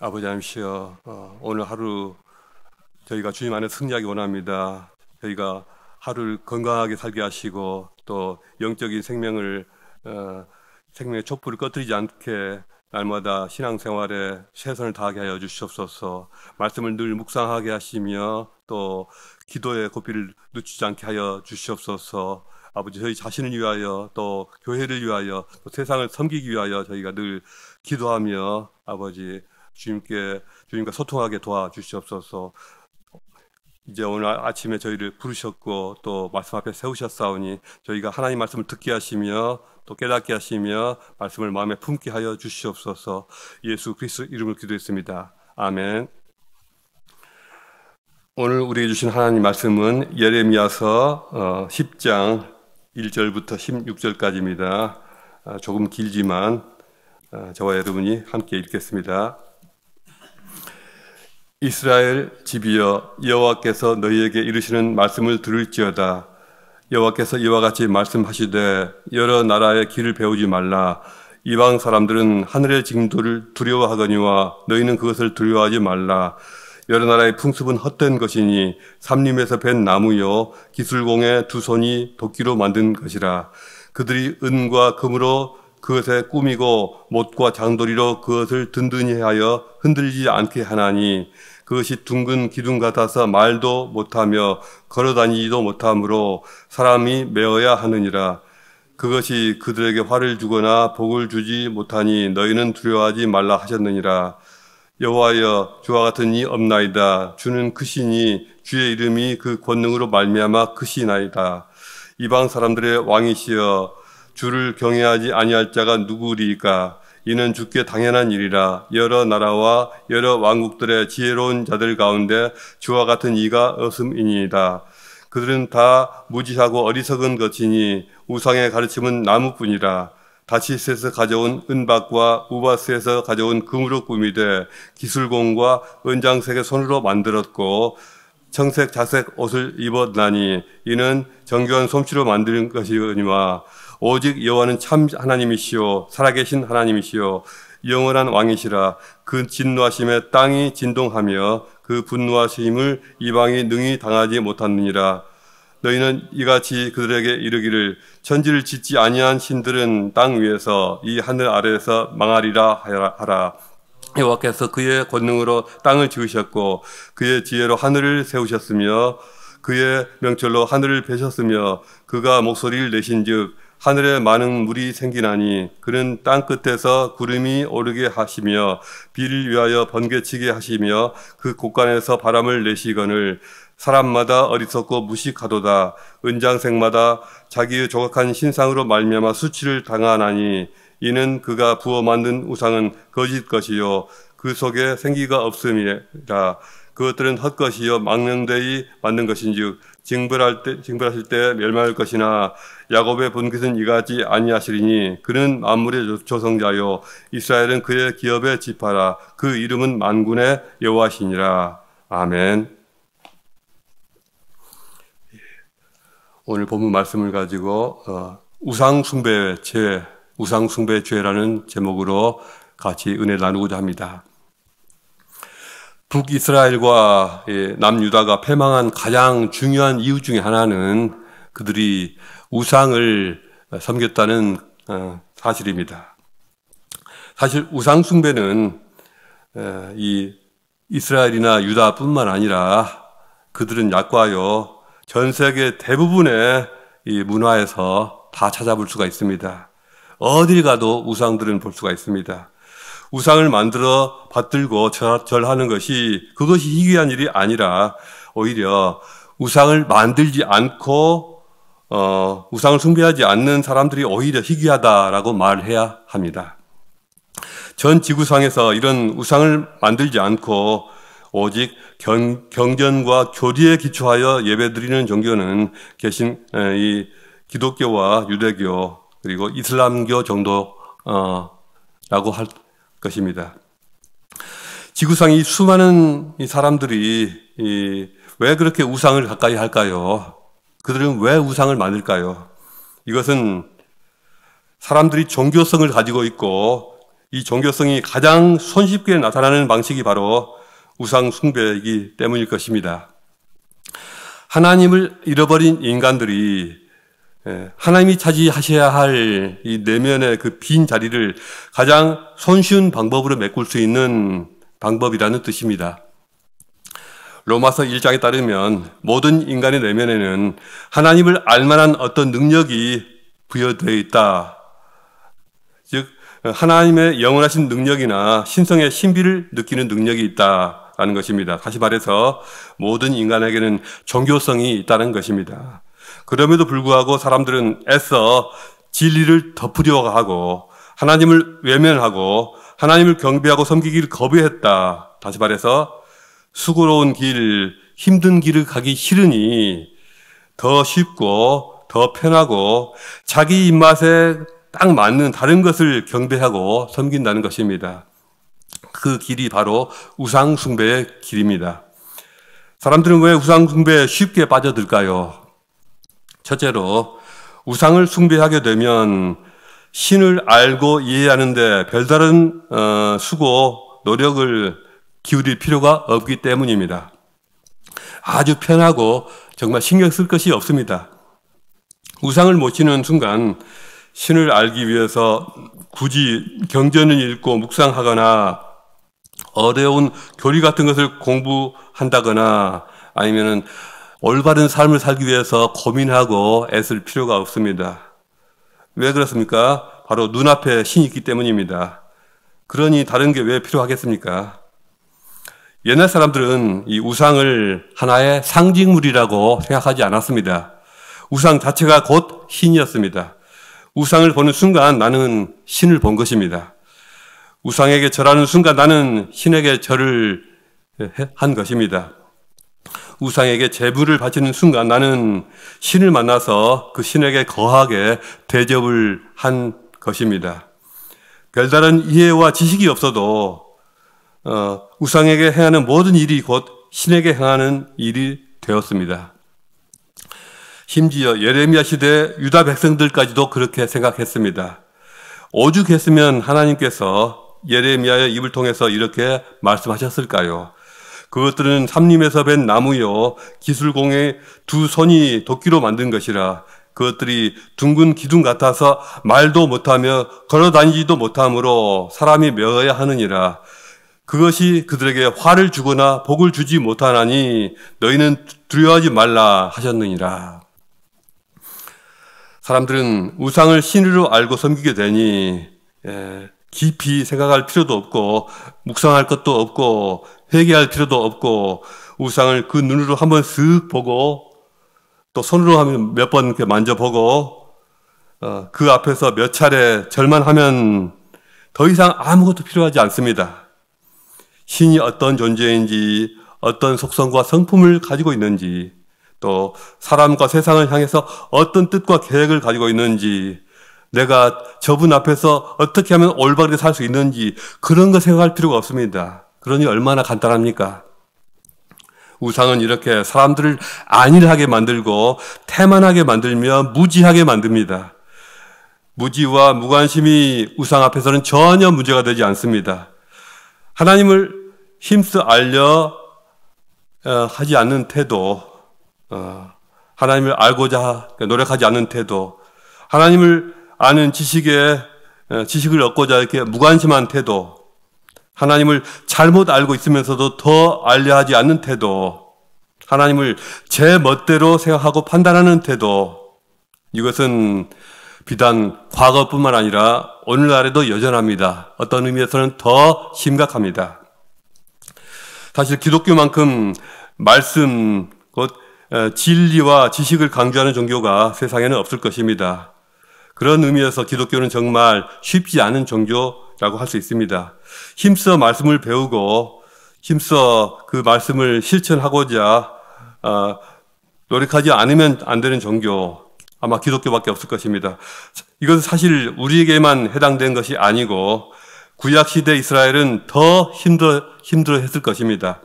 아버지 하나님이시여, 오늘 하루 저희가 주님 안에 승리하기 원합니다. 저희가 하루를 건강하게 살게 하시고 또 영적인 생명의 촛불을 꺼뜨리지 않게 날마다 신앙생활에 최선을 다하게 하여 주시옵소서. 말씀을 늘 묵상하게 하시며 또 기도의 고삐를 늦추지 않게 하여 주시옵소서. 아버지, 저희 자신을 위하여 또 교회를 위하여 또 세상을 섬기기 위하여 저희가 늘 기도하며 아버지 주님과 소통하게 도와주시옵소서. 이제 오늘 아침에 저희를 부르셨고 또 말씀 앞에 세우셨사오니 저희가 하나님 말씀을 듣게 하시며 또 깨닫게 하시며 말씀을 마음에 품게 하여 주시옵소서. 예수 그리스도 이름으로 기도했습니다. 아멘. 오늘 우리에게 주신 하나님 말씀은 예레미야서 10장 1절부터 16절까지입니다. 조금 길지만 저와 여러분이 함께 읽겠습니다. 이스라엘 집이여, 여호와께서 너희에게 이르시는 말씀을 들을지어다. 여호와께서 이와 같이 말씀하시되 여러 나라의 길을 배우지 말라. 이방 사람들은 하늘의 징조를 두려워하거니와 너희는 그것을 두려워하지 말라. 여러 나라의 풍습은 헛된 것이니 삼림에서 벤 나무요 기술공의 두 손이 도끼로 만든 것이라. 그들이 은과 금으로 그것에 꾸미고 못과 장도리로 그것을 든든히 하여 흔들리지 않게 하나니 그것이 둥근 기둥 같아서 말도 못하며 걸어다니지도 못하므로 사람이 메어야 하느니라. 그것이 그들에게 화를 주거나 복을 주지 못하니 너희는 두려워하지 말라 하셨느니라. 여호와여, 주와 같은 이 없나이다. 주는 크시니 주의 이름이 그 권능으로 말미암아 크시나이다. 이방 사람들의 왕이시여, 주를 경외하지 아니할 자가 누구리이까? 이는 주께 당연한 일이라. 여러 나라와 여러 왕국들의 지혜로운 자들 가운데 주와 같은 이가 없음이니이다. 그들은 다 무지하고 어리석은 것이니 우상의 가르침은 나무뿐이라. 다시스에서 가져온 은박과 우바스에서 가져온 금으로 꾸미되 기술공과 은장색의 손으로 만들었고 청색 자색 옷을 입었나니 이는 정교한 솜씨로 만든 것이거니와 오직 여호와는 참 하나님이시오 살아계신 하나님이시오 영원한 왕이시라. 그 진노하심에 땅이 진동하며 그 분노하심을 이방이 능히 당하지 못하느니라. 너희는 이같이 그들에게 이르기를 천지를 짓지 아니한 신들은 땅 위에서 이 하늘 아래에서 망하리라 하라. 여호와께서 그의 권능으로 땅을 지으셨고 그의 지혜로 하늘을 세우셨으며 그의 명철로 하늘을 베셨으며 그가 목소리를 내신즉 하늘에 많은 물이 생기나니 그는 땅 끝에서 구름이 오르게 하시며 비를 위하여 번개치게 하시며 그 곳간에서 바람을 내시거늘 사람마다 어리석고 무식하도다. 은장색마다 자기의 조각한 신상으로 말미암아 수치를 당하나니 이는 그가 부어 만든 우상은 거짓 것이요 그 속에 생기가 없음이라. 그것들은 헛것이요 망령되이 만든 것인즉 징벌하실 때 멸망할 것이나 야곱의 본깃은 이같이 아니하시리니 그는 만물의 조성자요 이스라엘은 그의 기업의 지파라. 그 이름은 만군의 여호와시니라. 아멘. 오늘 본문 말씀을 가지고 우상숭배의 죄라는 제목으로 같이 은혜 나누고자 합니다. 북이스라엘과 남유다가 패망한 가장 중요한 이유 중에 하나는 그들이 우상을 섬겼다는 사실입니다. 사실 우상숭배는 이 이스라엘이나 유다뿐만 아니라 그들은 약과요 전 세계 대부분의 이 문화에서 다 찾아볼 수가 있습니다. 어딜 가도 우상들은 볼 수가 있습니다. 우상을 만들어 받들고 절하는 그것이 희귀한 일이 아니라 오히려 우상을 만들지 않고 우상을 숭배하지 않는 사람들이 오히려 희귀하다라고 말해야 합니다. 전 지구상에서 이런 우상을 만들지 않고 오직 경전과 교리에 기초하여 예배드리는 종교는 계신 이 기독교와 유대교 그리고 이슬람교 정도라고 할 것입니다. 지구상의 수많은 이 사람들이 왜 그렇게 우상을 가까이 할까요? 그들은 왜 우상을 만들까요? 이것은 사람들이 종교성을 가지고 있고 이 종교성이 가장 손쉽게 나타나는 방식이 바로 우상 숭배이기 때문일 것입니다. 하나님을 잃어버린 인간들이 하나님이 차지하셔야 할 이 내면의 그 빈 자리를 가장 손쉬운 방법으로 메꿀 수 있는 방법이라는 뜻입니다. 로마서 1장에 따르면 모든 인간의 내면에는 하나님을 알만한 어떤 능력이 부여되어 있다. 즉 하나님의 영원하신 능력이나 신성의 신비를 느끼는 능력이 있다라는 것입니다. 다시 말해서 모든 인간에게는 종교성이 있다는 것입니다. 그럼에도 불구하고 사람들은 애써 진리를 덮으려 하고 하나님을 외면하고 하나님을 경배하고 섬기기를 거부했다. 다시 말해서 수고로운 길, 힘든 길을 가기 싫으니 더 쉽고 더 편하고 자기 입맛에 딱 맞는 다른 것을 경배하고 섬긴다는 것입니다. 그 길이 바로 우상 숭배의 길입니다. 사람들은 왜 우상 숭배에 쉽게 빠져들까요? 첫째로 우상을 숭배하게 되면 신을 알고 이해하는데 별다른 수고, 노력을 기울일 필요가 없기 때문입니다. 아주 편하고 정말 신경 쓸 것이 없습니다. 우상을 모시는 순간 신을 알기 위해서 굳이 경전을 읽고 묵상하거나 어려운 교리 같은 것을 공부한다거나 아니면은 올바른 삶을 살기 위해서 고민하고 애쓸 필요가 없습니다. 왜 그렇습니까? 바로 눈앞에 신이 있기 때문입니다. 그러니 다른 게 왜 필요하겠습니까? 옛날 사람들은 이 우상을 하나의 상징물이라고 생각하지 않았습니다. 우상 자체가 곧 신이었습니다. 우상을 보는 순간 나는 신을 본 것입니다. 우상에게 절하는 순간 나는 신에게 절을 한 것입니다. 우상에게 제물을 바치는 순간 나는 신을 만나서 그 신에게 거하게 대접을 한 것입니다. 별다른 이해와 지식이 없어도 우상에게 행하는 모든 일이 곧 신에게 행하는 일이 되었습니다. 심지어 예레미야 시대 유다 백성들까지도 그렇게 생각했습니다. 오죽했으면 하나님께서 예레미야의 입을 통해서 이렇게 말씀하셨을까요? 그것들은 삼림에서 벤 나무요 기술공의 두 손이 도끼로 만든 것이라 그것들이 둥근 기둥 같아서 말도 못하며 걸어다니지도 못하므로 사람이 메어야 하느니라. 그것이 그들에게 화를 주거나 복을 주지 못하나니 너희는 두려워하지 말라 하셨느니라. 사람들은 우상을 신으로 알고 섬기게 되니 깊이 생각할 필요도 없고 묵상할 것도 없고 회개할 필요도 없고 우상을 그 눈으로 한번 쓱 보고 또 손으로 하면 몇 번 이렇게 만져보고 그 앞에서 몇 차례 절만 하면 더 이상 아무것도 필요하지 않습니다. 신이 어떤 존재인지 어떤 속성과 성품을 가지고 있는지 또 사람과 세상을 향해서 어떤 뜻과 계획을 가지고 있는지 내가 저분 앞에서 어떻게 하면 올바르게 살 수 있는지 그런 거 생각할 필요가 없습니다. 그러니 얼마나 간단합니까? 우상은 이렇게 사람들을 안일하게 만들고 태만하게 만들며 무지하게 만듭니다. 무지와 무관심이 우상 앞에서는 전혀 문제가 되지 않습니다. 하나님을 힘써 알려 하지 않는 태도, 하나님을 알고자 노력하지 않는 태도, 하나님을 아는 지식을 얻고자 이렇게 무관심한 태도, 하나님을 잘못 알고 있으면서도 더 알려 하지 않는 태도, 하나님을 제 멋대로 생각하고 판단하는 태도, 이것은 비단 과거뿐만 아니라 오늘날에도 여전합니다. 어떤 의미에서는 더 심각합니다. 사실 기독교만큼 말씀, 곧 진리와 지식을 강조하는 종교가 세상에는 없을 것입니다. 그런 의미에서 기독교는 정말 쉽지 않은 종교라고 할 수 있습니다. 힘써 말씀을 배우고 힘써 그 말씀을 실천하고자 노력하지 않으면 안 되는 종교, 아마 기독교밖에 없을 것입니다. 이것은 사실 우리에게만 해당된 것이 아니고 구약시대 이스라엘은 더 힘들어했을 것입니다.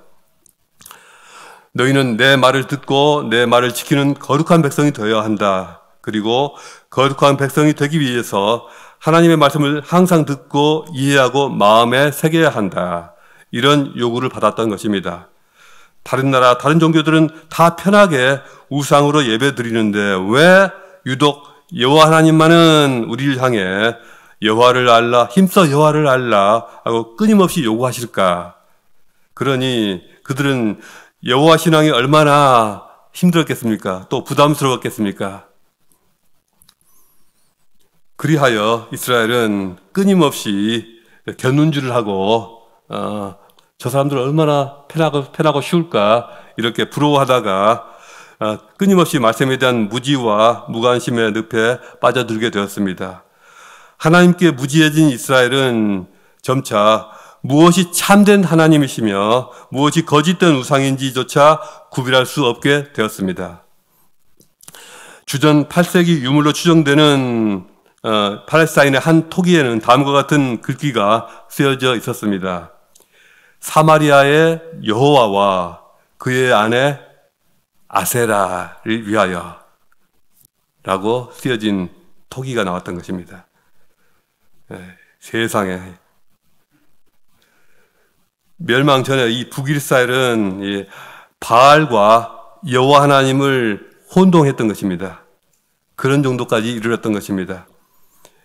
너희는 내 말을 듣고 내 말을 지키는 거룩한 백성이 되어야 한다. 그리고 거룩한 백성이 되기 위해서 하나님의 말씀을 항상 듣고 이해하고 마음에 새겨야 한다. 이런 요구를 받았던 것입니다. 다른 나라, 다른 종교들은 다 편하게 우상으로 예배 드리는데 왜 유독 여호와 하나님만은 우리를 향해 여호와를 알라, 힘써 여호와를 알라 하고 끊임없이 요구하실까? 그러니 그들은 여호와 신앙이 얼마나 힘들었겠습니까? 또 부담스러웠겠습니까? 그리하여 이스라엘은 끊임없이 견눈질을 하고 저 사람들 얼마나 편하고 쉬울까 이렇게 부러워하다가 끊임없이 말씀에 대한 무지와 무관심의 늪에 빠져들게 되었습니다. 하나님께 무지해진 이스라엘은 점차 무엇이 참된 하나님이시며 무엇이 거짓된 우상인지조차 구별할 수 없게 되었습니다. 주전 8세기 유물로 추정되는 팔레스타인의 한 토기에는 다음과 같은 글귀가 쓰여져 있었습니다. 사마리아의 여호와와 그의 아내 아세라를 위하여 라고 쓰여진 토기가 나왔던 것입니다. 세상에 멸망 전에 이 북이스라엘은 바알과 여호와 하나님을 혼동했던 것입니다. 그런 정도까지 이르렀던 것입니다.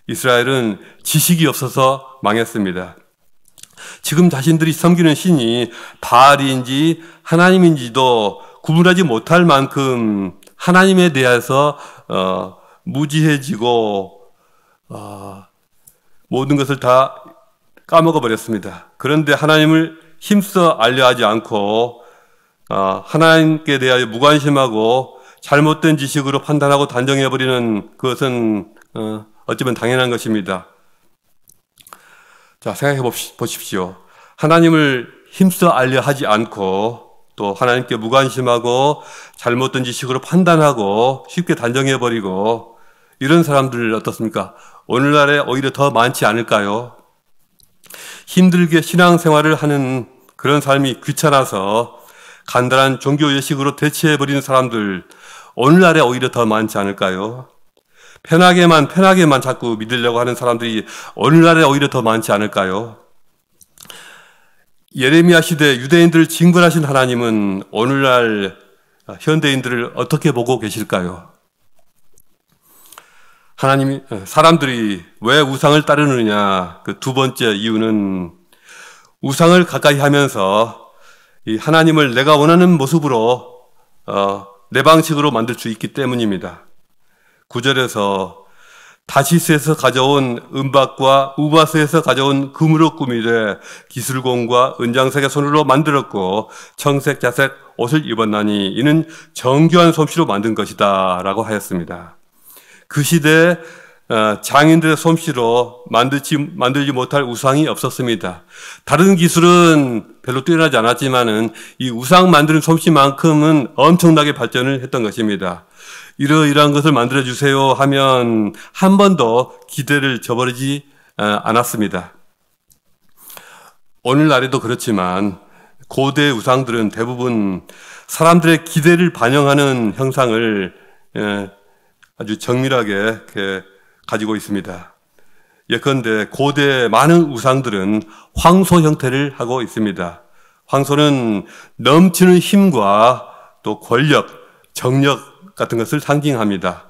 이스라엘은 지식이 없어서 망했습니다. 지금 자신들이 섬기는 신이 바알인지 하나님인지도 구분하지 못할 만큼 하나님에 대해서 무지해지고 모든 것을 다 까먹어 버렸습니다. 그런데 하나님을 힘써 알려 하지 않고 하나님께 대하여 무관심하고 잘못된 지식으로 판단하고 단정해버리는 그것은 어쩌면 당연한 것입니다. 자, 생각해 보십시오. 하나님을 힘써 알려 하지 않고 또 하나님께 무관심하고 잘못된 지식으로 판단하고 쉽게 단정해버리고 이런 사람들 어떻습니까? 오늘날에 오히려 더 많지 않을까요? 힘들게 신앙생활을 하는 그런 삶이 귀찮아서 간단한 종교 예식으로 대체해버리는 사람들 오늘날에 오히려 더 많지 않을까요? 편하게만 자꾸 믿으려고 하는 사람들이 오늘날에 오히려 더 많지 않을까요? 예레미야 시대 유대인들을 징벌하신 하나님은 오늘날 현대인들을 어떻게 보고 계실까요? 사람들이 왜 우상을 따르느냐? 그 두 번째 이유는 우상을 가까이 하면서 이 하나님을 내가 원하는 모습으로 내 방식으로 만들 수 있기 때문입니다. 9절에서 다시스에서 가져온 은박과 우바스에서 가져온 금으로 꾸미되 기술공과 은장색의 손으로 만들었고 청색 자색 옷을 입었나니 이는 정교한 솜씨로 만든 것이다 라고 하였습니다. 그 시대에 장인들의 솜씨로 만들지 못할 우상이 없었습니다. 다른 기술은 별로 뛰어나지 않았지만은 이 우상 만드는 솜씨만큼은 엄청나게 발전을 했던 것입니다. 이러이러한 것을 만들어주세요 하면 한 번도 기대를 저버리지 않았습니다. 오늘날에도 그렇지만 고대 우상들은 대부분 사람들의 기대를 반영하는 형상을 아주 정밀하게 이렇게 가지고 있습니다. 예컨대 고대 많은 우상들은 황소 형태를 하고 있습니다. 황소는 넘치는 힘과 또 권력, 정력 같은 것을 상징합니다.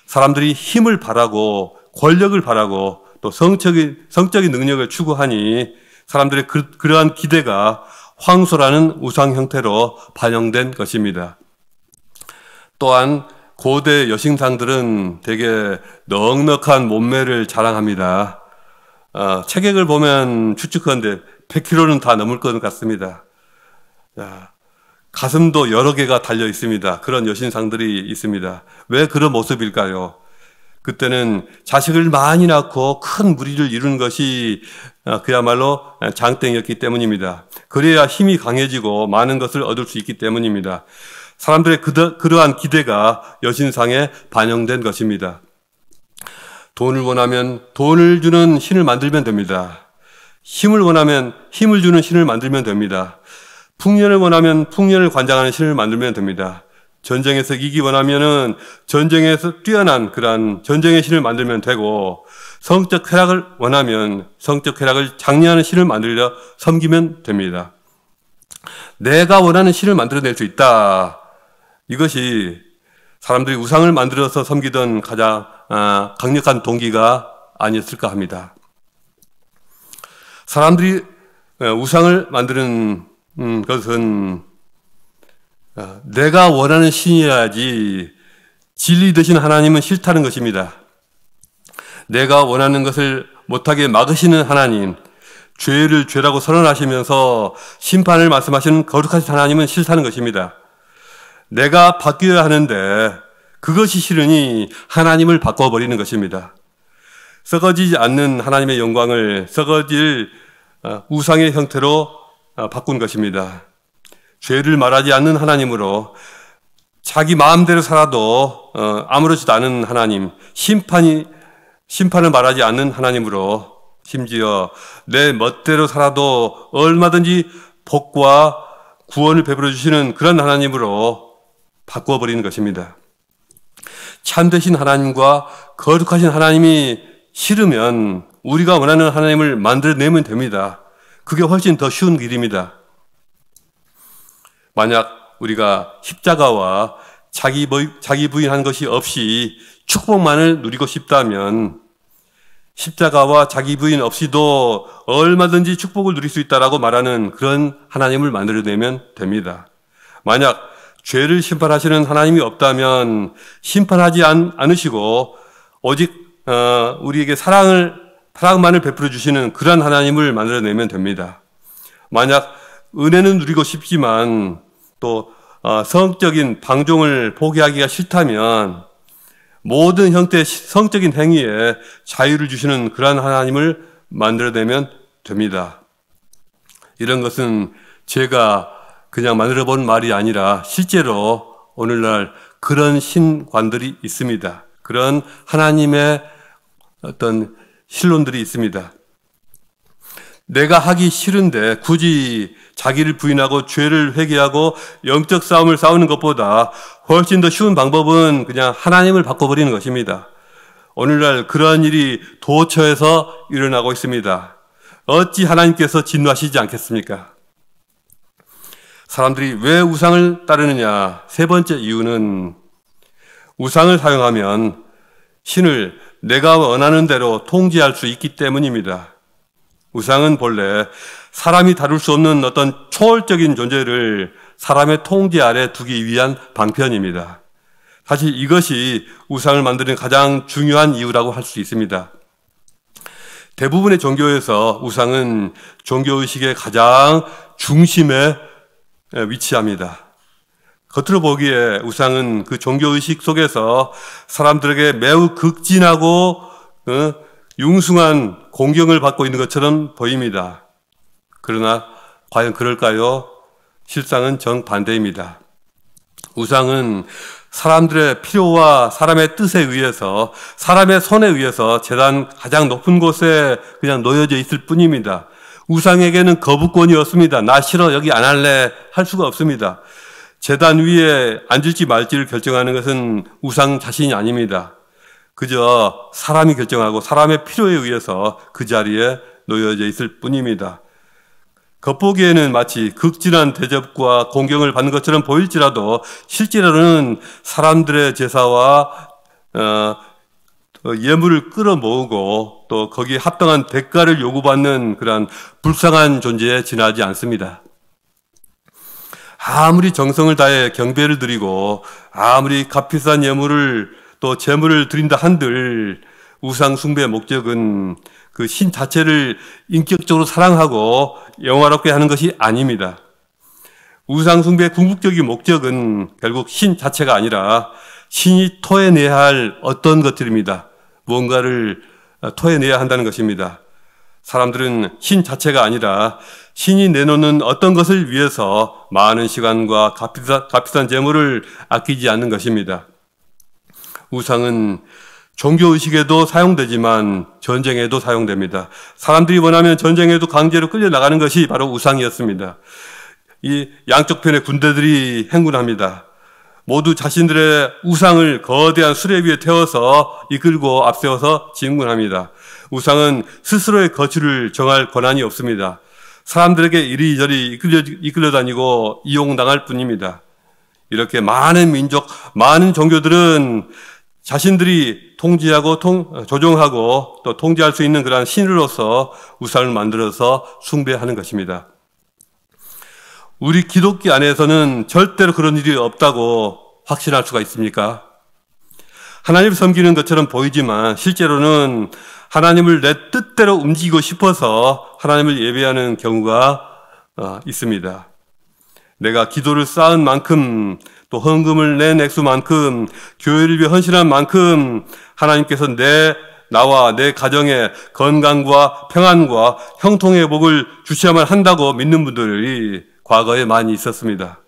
사람들이 힘을 바라고 권력을 바라고 또 성적인 능력을 추구하니 사람들의 그러한 기대가 황소라는 우상 형태로 반영된 것입니다. 또한 고대 여신상들은 되게 넉넉한 몸매를 자랑합니다. 체격을 보면 추측하는데 100kg는 다 넘을 것 같습니다. 가슴도 여러 개가 달려 있습니다. 그런 여신상들이 있습니다. 왜 그런 모습일까요? 그때는 자식을 많이 낳고 큰 무리를 이루는 것이 그야말로 장땡이었기 때문입니다. 그래야 힘이 강해지고 많은 것을 얻을 수 있기 때문입니다. 사람들의 그러한 기대가 여신상에 반영된 것입니다. 돈을 원하면 돈을 주는 신을 만들면 됩니다. 힘을 원하면 힘을 주는 신을 만들면 됩니다. 풍년을 원하면 풍년을 관장하는 신을 만들면 됩니다. 전쟁에서 이기기 원하면은 전쟁에서 뛰어난 그러한 전쟁의 신을 만들면 되고, 성적 쾌락을 원하면 성적 쾌락을 장려하는 신을 만들려 섬기면 됩니다. 내가 원하는 신을 만들어낼 수 있다. 이것이 사람들이 우상을 만들어서 섬기던 가장 강력한 동기가 아니었을까 합니다. 사람들이 우상을 만드는 것은 내가 원하는 신이어야지 진리 되신 하나님은 싫다는 것입니다. 내가 원하는 것을 못하게 막으시는 하나님, 죄를 죄라고 선언하시면서 심판을 말씀하시는 거룩하신 하나님은 싫다는 것입니다. 내가 바뀌어야 하는데 그것이 싫으니 하나님을 바꿔버리는 것입니다. 썩어지지 않는 하나님의 영광을 썩어질 우상의 형태로 바꾼 것입니다. 죄를 말하지 않는 하나님으로 자기 마음대로 살아도 아무렇지도 않은 하나님, 심판을 말하지 않는 하나님으로, 심지어 내 멋대로 살아도 얼마든지 복과 구원을 베풀어 주시는 그런 하나님으로 바꿔버리는 것입니다. 참되신 하나님과 거룩하신 하나님이 싫으면 우리가 원하는 하나님을 만들어내면 됩니다. 그게 훨씬 더 쉬운 길입니다. 만약 우리가 십자가와 자기 부인한 것이 없이 축복만을 누리고 싶다면 십자가와 자기 부인 없이도 얼마든지 축복을 누릴 수 있다라고 말하는 그런 하나님을 만들어내면 됩니다. 만약 죄를 심판하시는 하나님이 없다면 심판하지 않으시고 오직 우리에게 사랑만을 베풀어 주시는 그런 하나님을 만들어내면 됩니다. 만약 은혜는 누리고 싶지만 또 성적인 방종을 포기하기가 싫다면 모든 형태의 성적인 행위에 자유를 주시는 그러한 하나님을 만들어내면 됩니다. 이런 것은 제가 그냥 만들어 본 말이 아니라 실제로 오늘날 그런 신관들이 있습니다. 그런 하나님의 어떤 신론들이 있습니다. 내가 하기 싫은데 굳이 자기를 부인하고 죄를 회개하고 영적 싸움을 싸우는 것보다 훨씬 더 쉬운 방법은 그냥 하나님을 바꿔버리는 것입니다. 오늘날 그러한 일이 도처에서 일어나고 있습니다. 어찌 하나님께서 진노하시지 않겠습니까? 사람들이 왜 우상을 따르느냐? 세 번째 이유는 우상을 사용하면 신을 내가 원하는 대로 통제할 수 있기 때문입니다. 우상은 본래 사람이 다룰 수 없는 어떤 초월적인 존재를 사람의 통제 아래 두기 위한 방편입니다. 사실 이것이 우상을 만드는 가장 중요한 이유라고 할 수 있습니다. 대부분의 종교에서 우상은 종교의식의 가장 중심에 위치합니다. 겉으로 보기에 우상은 그 종교의식 속에서 사람들에게 매우 극진하고 융숭한 공경을 받고 있는 것처럼 보입니다. 그러나 과연 그럴까요? 실상은 정반대입니다. 우상은 사람들의 필요와 사람의 뜻에 의해서, 사람의 손에 의해서 제단 가장 높은 곳에 그냥 놓여져 있을 뿐입니다. 우상에게는 거부권이 없습니다. 나 싫어, 여기 안 할래 할 수가 없습니다. 제단 위에 앉을지 말지를 결정하는 것은 우상 자신이 아닙니다. 그저 사람이 결정하고 사람의 필요에 의해서 그 자리에 놓여져 있을 뿐입니다. 겉보기에는 마치 극진한 대접과 공경을 받는 것처럼 보일지라도 실제로는 사람들의 제사와 예물을 끌어모으고 또 거기에 합당한 대가를 요구받는 그러한 불쌍한 존재에 지나지 않습니다. 아무리 정성을 다해 경배를 드리고 아무리 값비싼 예물을 또 제물을 드린다 한들 우상 숭배의 목적은 그 신 자체를 인격적으로 사랑하고 영화롭게 하는 것이 아닙니다. 우상 숭배의 궁극적인 목적은 결국 신 자체가 아니라 신이 토해내야 할 어떤 것들입니다. 무언가를 토해내야 한다는 것입니다. 사람들은 신 자체가 아니라 신이 내놓는 어떤 것을 위해서 많은 시간과 값비싼 재물을 아끼지 않는 것입니다. 우상은 종교의식에도 사용되지만 전쟁에도 사용됩니다. 사람들이 원하면 전쟁에도 강제로 끌려나가는 것이 바로 우상이었습니다. 이 양쪽 편의 군대들이 행군합니다. 모두 자신들의 우상을 거대한 수레 위에 태워서 이끌고 앞세워서 진군합니다. 우상은 스스로의 거취를 정할 권한이 없습니다. 사람들에게 이리저리 이끌려 다니고 이용당할 뿐입니다. 이렇게 많은 민족, 많은 종교들은 자신들이 통제하고 조종하고 또 통제할 수 있는 그러한 신으로서 우상을 만들어서 숭배하는 것입니다. 우리 기독교 안에서는 절대로 그런 일이 없다고 확신할 수가 있습니까? 하나님을 섬기는 것처럼 보이지만 실제로는 하나님을 내 뜻대로 움직이고 싶어서 하나님을 예배하는 경우가 있습니다. 내가 기도를 쌓은 만큼 또 헌금을 낸 액수만큼 교회를 위해 헌신한 만큼 하나님께서 나와 내 가정에 건강과 평안과 형통의 복을 주셔야만 한다고 믿는 분들이 과거에 많이 있었습니다.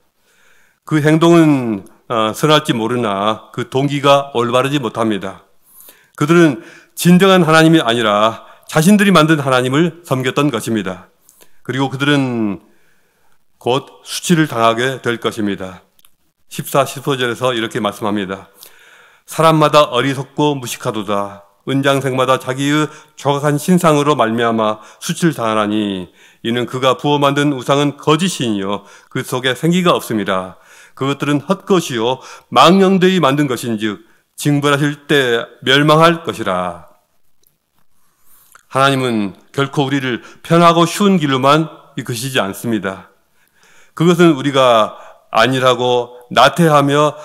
그 행동은 선할지 모르나 그 동기가 올바르지 못합니다. 그들은 진정한 하나님이 아니라 자신들이 만든 하나님을 섬겼던 것입니다. 그리고 그들은 곧 수치를 당하게 될 것입니다. 14, 15절에서 이렇게 말씀합니다. 사람마다 어리석고 무식하도다. 은장생마다 자기의 조각한 신상으로 말미암아 수치를 당하나니 이는 그가 부어 만든 우상은 거짓이니요 그 속에 생기가 없습니다. 그것들은 헛것이요 망령되이 만든 것인즉 징벌하실 때 멸망할 것이라. 하나님은 결코 우리를 편하고 쉬운 길로만 이끄시지 않습니다. 그것은 우리가 아니라고 나태하며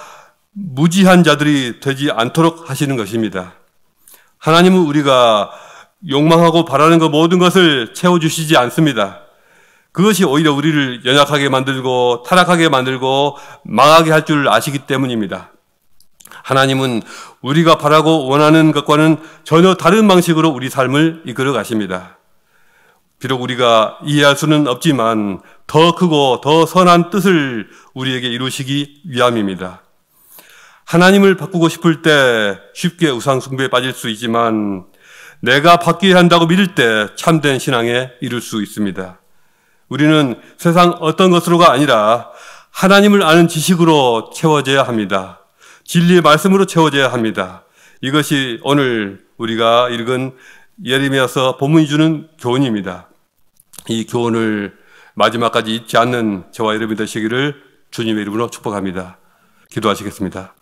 무지한 자들이 되지 않도록 하시는 것입니다. 하나님은 우리가 욕망하고 바라는 것 모든 것을 채워주시지 않습니다. 그것이 오히려 우리를 연약하게 만들고 타락하게 만들고 망하게 할 줄 아시기 때문입니다. 하나님은 우리가 바라고 원하는 것과는 전혀 다른 방식으로 우리 삶을 이끌어 가십니다. 비록 우리가 이해할 수는 없지만 더 크고 더 선한 뜻을 우리에게 이루시기 위함입니다. 하나님을 바꾸고 싶을 때 쉽게 우상 숭배에 빠질 수 있지만 내가 바뀌어야 한다고 믿을 때 참된 신앙에 이룰 수 있습니다. 우리는 세상 어떤 것으로가 아니라 하나님을 아는 지식으로 채워져야 합니다. 진리의 말씀으로 채워져야 합니다. 이것이 오늘 우리가 읽은 예레미야서 본문이 주는 교훈입니다. 이 교훈을 마지막까지 잊지 않는 저와 여러분이 되시기를 주님의 이름으로 축복합니다. 기도하시겠습니다.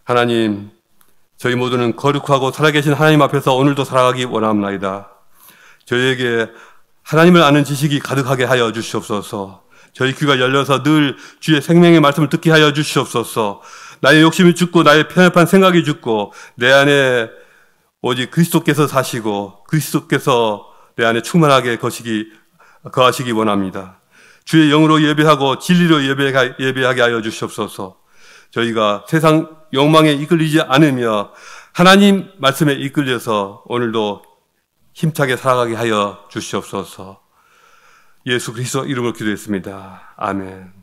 하나님, 저희 모두는 거룩하고 살아계신 하나님 앞에서 오늘도 살아가기 원합니다. 저희에게 하나님을 아는 지식이 가득하게 하여 주시옵소서. 저희 귀가 열려서 늘 주의 생명의 말씀을 듣게 하여 주시옵소서. 나의 욕심이 죽고 나의 편협한 생각이 죽고 내 안에 오직 그리스도께서 사시고 그리스도께서 내 안에 충만하게 거하시기 원합니다. 주의 영으로 예배하고 진리로 예배하게 하여 주시옵소서. 저희가 세상 욕망에 이끌리지 않으며 하나님 말씀에 이끌려서 오늘도 힘차게 살아가게 하여 주시옵소서. 예수 그리스도 이름으로 기도했습니다. 아멘.